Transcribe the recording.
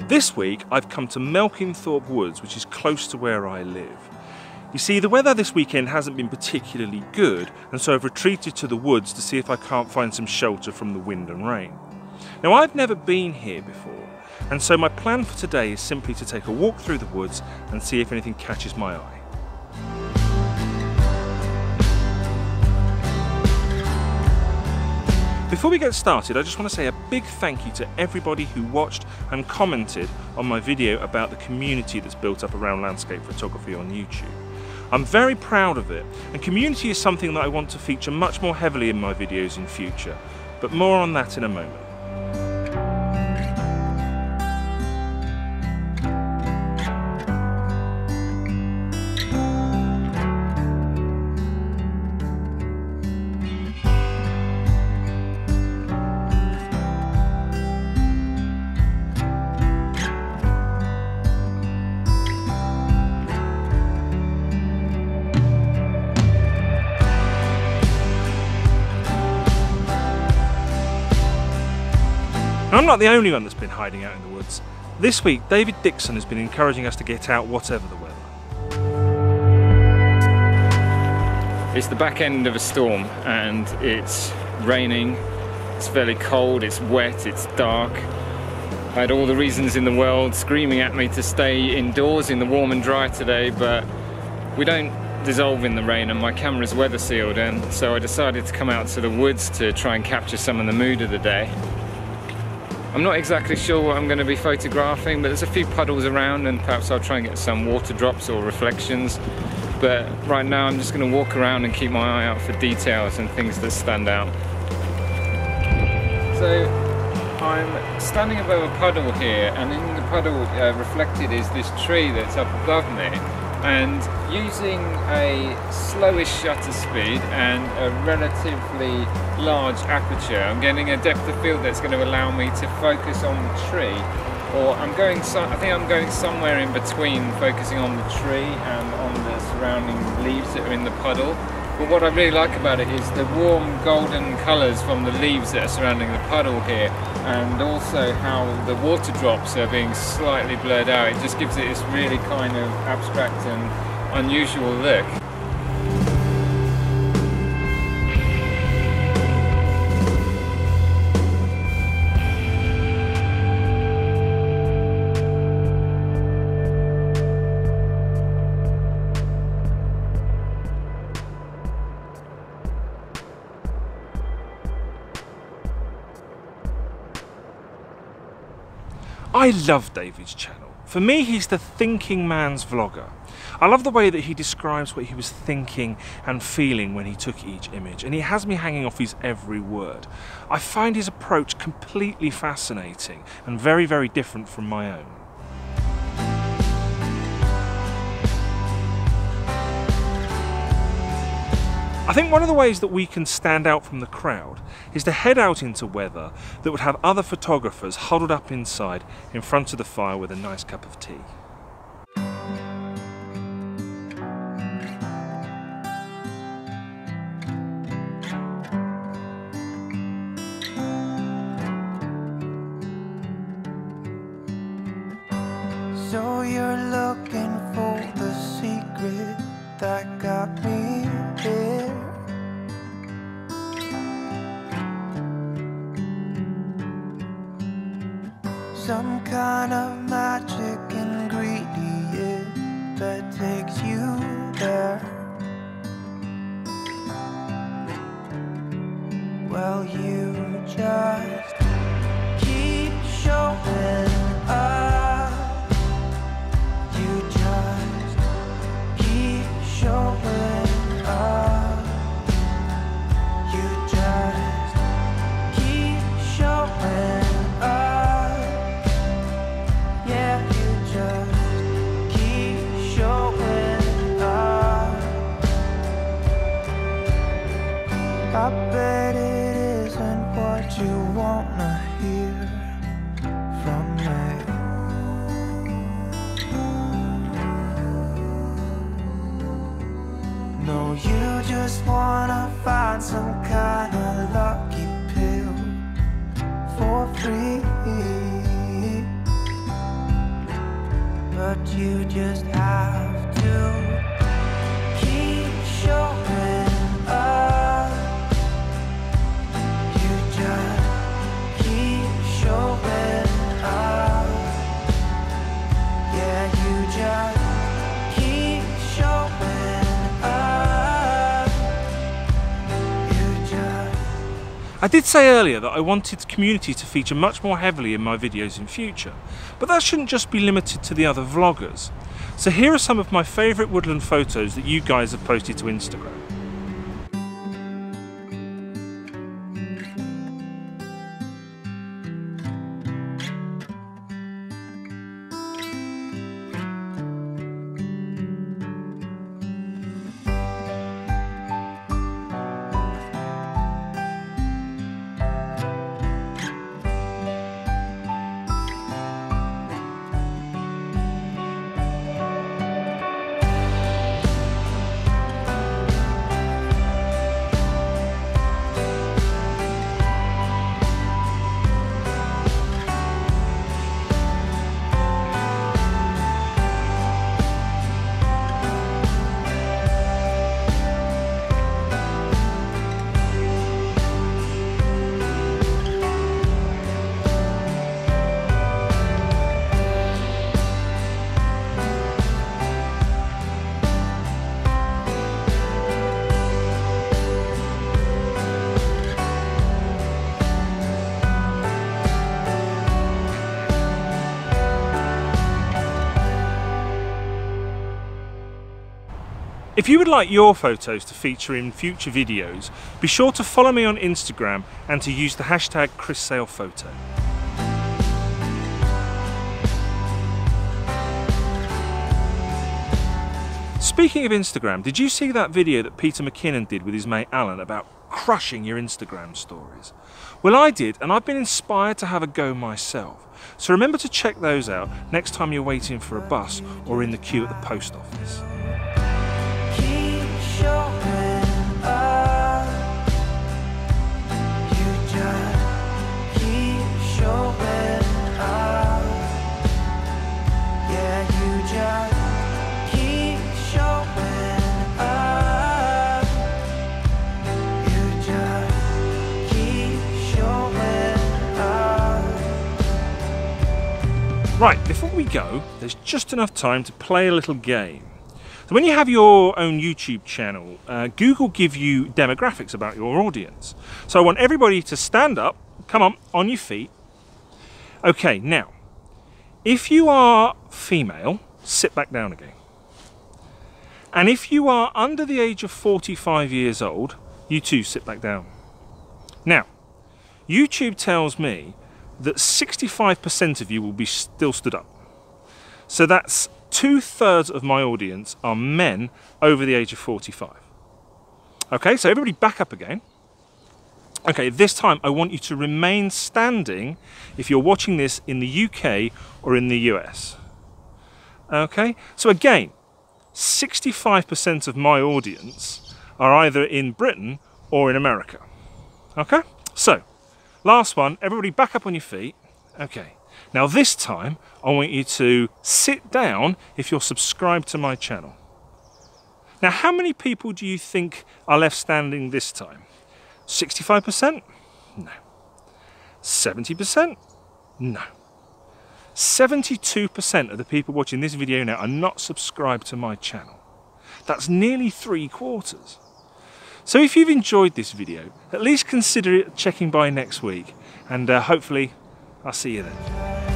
This week I've come to Melkinthorpe Woods, which is close to where I live. You see, the weather this weekend hasn't been particularly good, and so I've retreated to the woods to see if I can't find some shelter from the wind and rain. Now, I've never been here before, and so my plan for today is simply to take a walk through the woods and see if anything catches my eye. Before we get started, I just want to say a big thank you to everybody who watched and commented on my video about the community that's built up around landscape photography on YouTube. I'm very proud of it, and community is something that I want to feature much more heavily in my videos in future, but more on that in a moment. I'm not the only one that's been hiding out in the woods. This week, David Dixon has been encouraging us to get out whatever the weather. It's the back end of a storm and it's raining, it's fairly cold, it's wet, it's dark. I had all the reasons in the world screaming at me to stay indoors in the warm and dry today, but we don't dissolve in the rain and my camera's weather sealed, and so I decided to come out to the woods to try and capture some of the mood of the day. I'm not exactly sure what I'm going to be photographing, but there's a few puddles around and perhaps I'll try and get some water drops or reflections. But right now I'm just going to walk around and keep my eye out for details and things that stand out. So I'm standing above a puddle here, and in the puddle reflected is this tree that's up above me. And using a slowish shutter speed and a relatively large aperture, I'm getting a depth of field that's going to allow me to focus on the tree, or I think I'm going somewhere in between focusing on the tree and on the surrounding leaves that are in the puddle. But what I really like about it is the warm golden colours from the leaves that are surrounding the puddle here, and also how the water drops are being slightly blurred out. It just gives it this really kind of abstract and unusual look. I love David's channel. For me, he's the thinking man's vlogger. I love the way that he describes what he was thinking and feeling when he took each image, and he has me hanging off his every word. I find his approach completely fascinating and very, very different from my own. I think one of the ways that we can stand out from the crowd is to head out into weather that would have other photographers huddled up inside in front of the fire with a nice cup of tea. So you're looking for the secret that got me here. Some kind of magic ingredient that takes you there. Well, you just keep showing up. You just keep showing up. You just keep showing up. Yeah, you just keep showing up. I bet it isn't what you wanna hear from me. No, you just wanna find some kind of lucky pill for free. but you just have to keep showing up. You just keep showing up. Yeah, you just keep showing up. You just... I did say earlier that I wanted community to feature much more heavily in my videos in future, but that shouldn't just be limited to the other vloggers. So here are some of my favourite woodland photos that you guys have posted to Instagram. If you would like your photos to feature in future videos, be sure to follow me on Instagram and to use the hashtag #ChrisSalePhoto. Speaking of Instagram, did you see that video that Peter McKinnon did with his mate Alan about crushing your Instagram stories? Well, I did, and I've been inspired to have a go myself. So remember to check those out next time you're waiting for a bus or in the queue at the post office. Showing up. You just keep showing up. Yeah, you just keep showing up. You just keep showing up. Right, before we go, there's just enough time to play a little game. So when you have your own YouTube channel, Google give you demographics about your audience. So I want everybody to stand up, come on your feet. Okay, now, if you are female, sit back down again. And if you are under the age of 45 years old, you too sit back down. Now, YouTube tells me that 65% of you will be still stood up. So that's 2/3 of my audience are men over the age of 45. Okay, so everybody back up again. Okay, this time I want you to remain standing if you're watching this in the UK or in the US. Okay, so again, 65% of my audience are either in Britain or in America. Okay, so last one, everybody back up on your feet. Okay. Now this time, I want you to sit down if you're subscribed to my channel. Now how many people do you think are left standing this time? 65%? No. 70%? No. 72% of the people watching this video now are not subscribed to my channel. That's nearly 3/4. So if you've enjoyed this video, at least consider checking by next week, and hopefully I'll see you then.